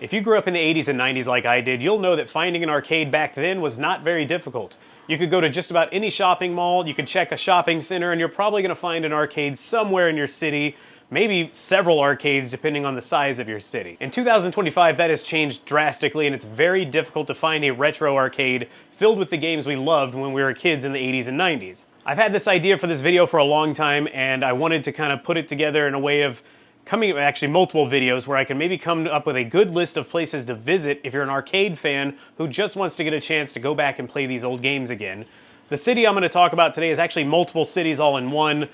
If you grew up in the 80s and 90s like I did, you'll know that finding an arcade back then was not very difficult. You could go to just about any shopping mall, you could check a shopping center, and you're probably going to find an arcade somewhere in your city, maybe several arcades depending on the size of your city. In 2025, that has changed drastically, and it's very difficult to find a retro arcade filled with the games we loved when we were kids in the 80s and 90s. I've had this idea for this video for a long time, and I wanted to kind of put it together in a way of actually multiple videos where I can maybe come up with a good list of places to visit if you're an arcade fan who just wants to get a chance to go back and play these old games again. The city I'm going to talk about today is actually multiple cities all in one.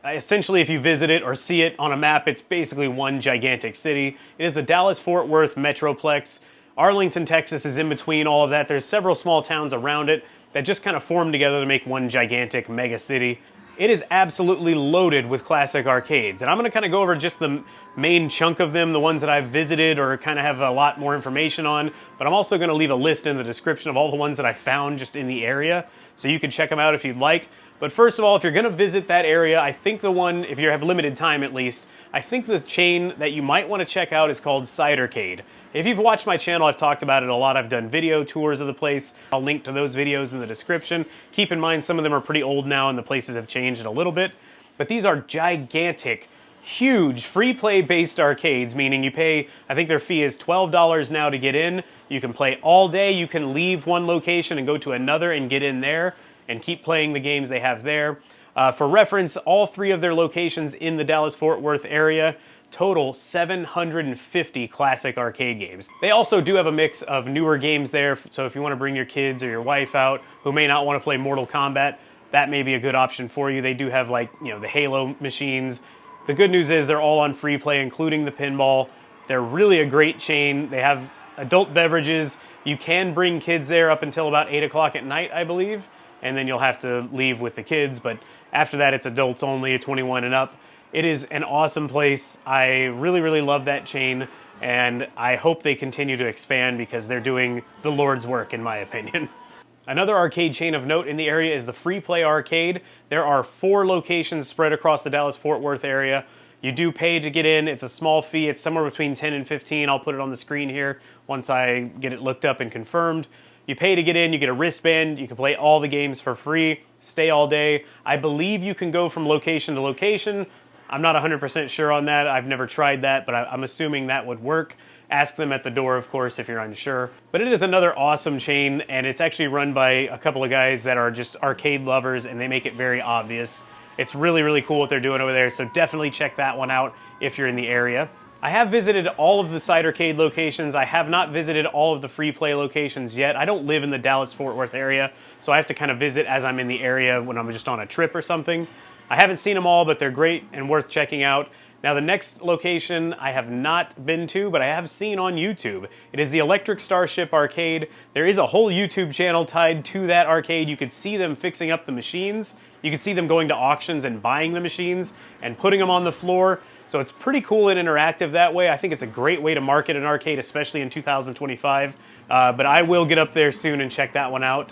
Essentially, if you visit it or see it on a map, it's basically one gigantic city. It is the Dallas-Fort Worth Metroplex. Arlington, Texas is in between all of that. There's several small towns around it that just kind of form together to make one gigantic mega city. It is absolutely loaded with classic arcades, and I'm going to kind of go over just the main chunk of them, the ones that I've visited or kind of have a lot more information on, but I'm also going to leave a list in the description of all the ones that I found just in the area, so you can check them out if you'd like. But first of all, if you're going to visit that area, I think the one, if you have limited time at least, I think the chain that you might want to check out is called Cidercade. If you've watched my channel, I've talked about it a lot. I've done video tours of the place. I'll link to those videos in the description. Keep in mind, some of them are pretty old now and the places have changed a little bit. But these are gigantic, huge, free play based arcades, meaning you pay, I think their fee is $12 now to get in. You can play all day. You can leave one location and go to another and get in there and keep playing the games they have there. For reference, all three of their locations in the Dallas-Fort Worth area total 750 classic arcade games. They also do have a mix of newer games there, so if you want to bring your kids or your wife out who may not want to play Mortal Kombat, that may be a good option for you. They do have, like, you know, the Halo machines. The good news is they're all on free play, including the pinball. They're really a great chain. They have adult beverages. You can bring kids there up until about 8 o'clock at night, I believe, and then you'll have to leave with the kids, but after that it's adults only, 21 and up. It is an awesome place. I really, really love that chain, and I hope they continue to expand because they're doing the Lord's work, in my opinion. Another arcade chain of note in the area is the Free Play Arcade. There are 4 locations spread across the Dallas-Fort Worth area. You do pay to get in. It's a small fee. It's somewhere between 10 and 15. I'll put it on the screen here once I get it looked up and confirmed. You pay to get in, you get a wristband, you can play all the games for free, stay all day. I believe you can go from location to location. I'm not 100% sure on that. I've never tried that, but I'm assuming that would work. Ask them at the door, of course, if you're unsure. But it is another awesome chain, and it's actually run by a couple of guys that are just arcade lovers, and they make it very obvious. It's really, really cool what they're doing over there, so definitely check that one out if you're in the area. I have visited all of the Cidercade locations. I have not visited all of the free play locations yet. I don't live in the Dallas-Fort Worth area, so I have to kind of visit as I'm in the area when I'm just on a trip or something. I haven't seen them all, but they're great and worth checking out. Now, the next location I have not been to, but I have seen on YouTube. It is the Electric Starship Arcade. There is a whole YouTube channel tied to that arcade. You could see them fixing up the machines. You could see them going to auctions and buying the machines and putting them on the floor. So it's pretty cool and interactive that way. I think it's a great way to market an arcade, especially in 2025. But I will get up there soon and check that one out.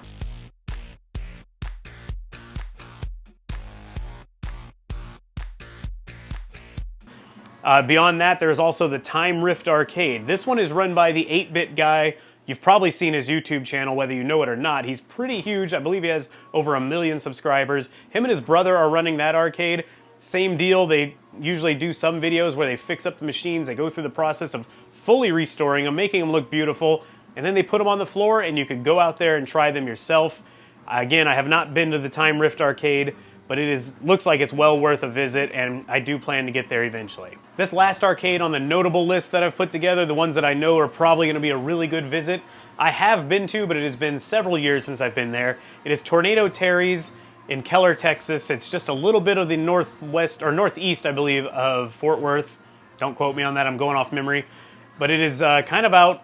Beyond that, there's also the Time Rift Arcade. This one is run by the 8-Bit guy. You've probably seen his YouTube channel, whether you know it or not. He's pretty huge. I believe he has over 1 million subscribers. Him and his brother are running that arcade. Same deal. They usually do some videos where they fix up the machines. They go through the process of fully restoring them, making them look beautiful, and then they put them on the floor, and you could go out there and try them yourself. Again, I have not been to the Time Rift Arcade, but it looks like it's well worth a visit, and I do plan to get there eventually. This last arcade on the notable list that I've put together, the ones that I know are probably going to be a really good visit, I have been to, but it has been several years since I've been there. It is Tornado Terries in Keller, Texas. It's just a little bit of the northwest, or northeast, I believe, of Fort Worth. Don't quote me on that, I'm going off memory. But it is kind of out,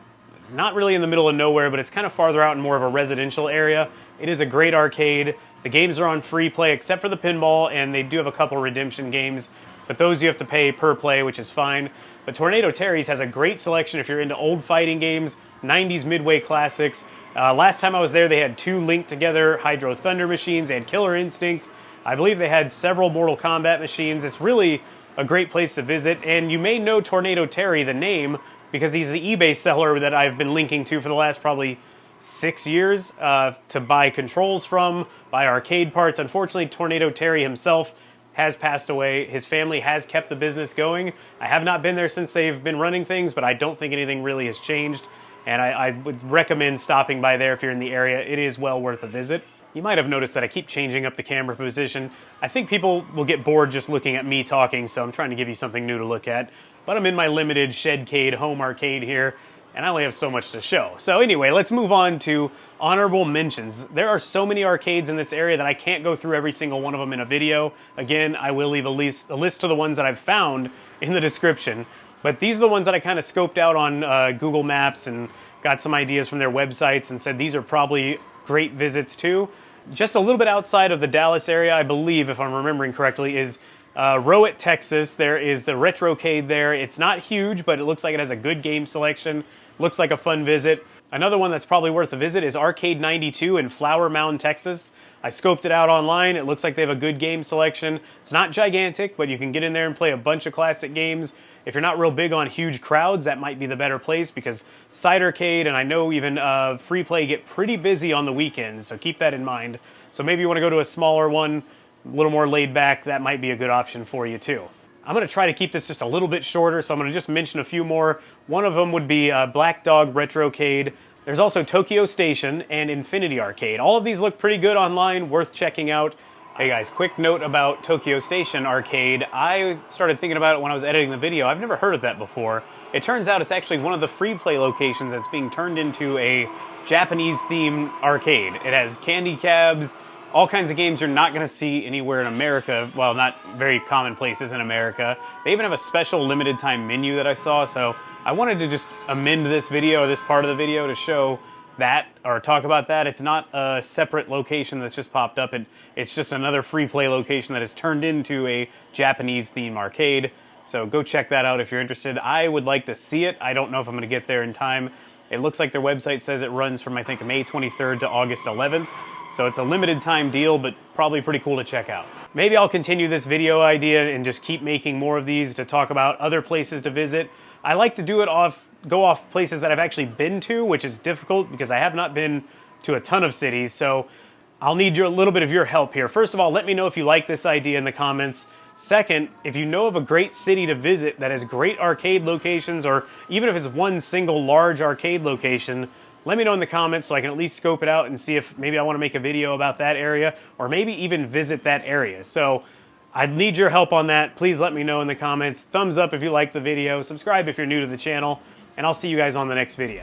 not really in the middle of nowhere, but it's kind of farther out in more of a residential area. It is a great arcade. The games are on free play except for the pinball, and they do have a couple redemption games, but those you have to pay per play, which is fine. But Tornado Terries has a great selection if you're into old fighting games, 90s Midway classics. Last time I was there, they had 2 linked together Hydro Thunder machines. They had Killer Instinct. I believe they had several Mortal Kombat machines. It's really a great place to visit, and you may know Tornado Terry, the name, because he's the eBay seller that I've been linking to for the last probably 6 years to buy controls from, buy arcade parts. Unfortunately, Tornado Terry himself has passed away. His family has kept the business going. I have not been there since they've been running things, but I don't think anything really has changed. And I would recommend stopping by there if you're in the area. It is well worth a visit. You might have noticed that I keep changing up the camera position. I think people will get bored just looking at me talking, so I'm trying to give you something new to look at. But I'm in my limited Shedcade home arcade here, and I only have so much to show. So anyway, let's move on to honorable mentions. There are so many arcades in this area that I can't go through every single one of them in a video. Again, I will leave a list of the ones that I've found in the description. But these are the ones that I kind of scoped out on Google Maps and got some ideas from their websites and said these are probably great visits too. Just a little bit outside of the Dallas area, I believe, if I'm remembering correctly, is Rowett, Texas. There is the Retrocade there. It's not huge, but it looks like it has a good game selection. Looks like a fun visit. Another one that's probably worth a visit is Arcade 92 in Flower Mound, Texas. I scoped it out online. It looks like they have a good game selection. It's not gigantic, but you can get in there and play a bunch of classic games. If you're not real big on huge crowds, that might be the better place because Cidercade and I know even Free Play get pretty busy on the weekends, so keep that in mind. So maybe you want to go to a smaller one, a little more laid back, that might be a good option for you too. I'm going to try to keep this just a little bit shorter, so I'm going to just mention a few more. One of them would be Black Dog Retrocade. There's also Tokyo Station and Infinity Arcade. All of these look pretty good online, worth checking out. Hey guys, quick note about Tokyo Station Arcade. I started thinking about it when I was editing the video. I've never heard of that before. It turns out it's actually one of the Free Play locations that's being turned into a Japanese-themed arcade. It has candy cabs, all kinds of games you're not going to see anywhere in America. Well, not very common places in America. They even have a special limited time menu that I saw, so I wanted to just amend this video, this part of the video, to show that, or talk about that. It's not a separate location that's just popped up. It's just another Free Play location that has turned into a Japanese theme arcade. So go check that out if you're interested. I would like to see it. I don't know if I'm going to get there in time. It looks like their website says it runs from, I think, May 23rd to August 11th. So it's a limited time deal, but probably pretty cool to check out. Maybe I'll continue this video idea and just keep making more of these to talk about other places to visit. I like to do it go off places that I've actually been to, which is difficult because I have not been to a ton of cities, so I'll need a little bit of your help here. First of all, let me know if you like this idea in the comments. Second, if you know of a great city to visit that has great arcade locations, or even if it's one single large arcade location, let me know in the comments so I can at least scope it out and see if maybe I want to make a video about that area, or maybe even visit that area. So I need your help on that. Please let me know in the comments. Thumbs up if you like the video. Subscribe if you're new to the channel. And I'll see you guys on the next video.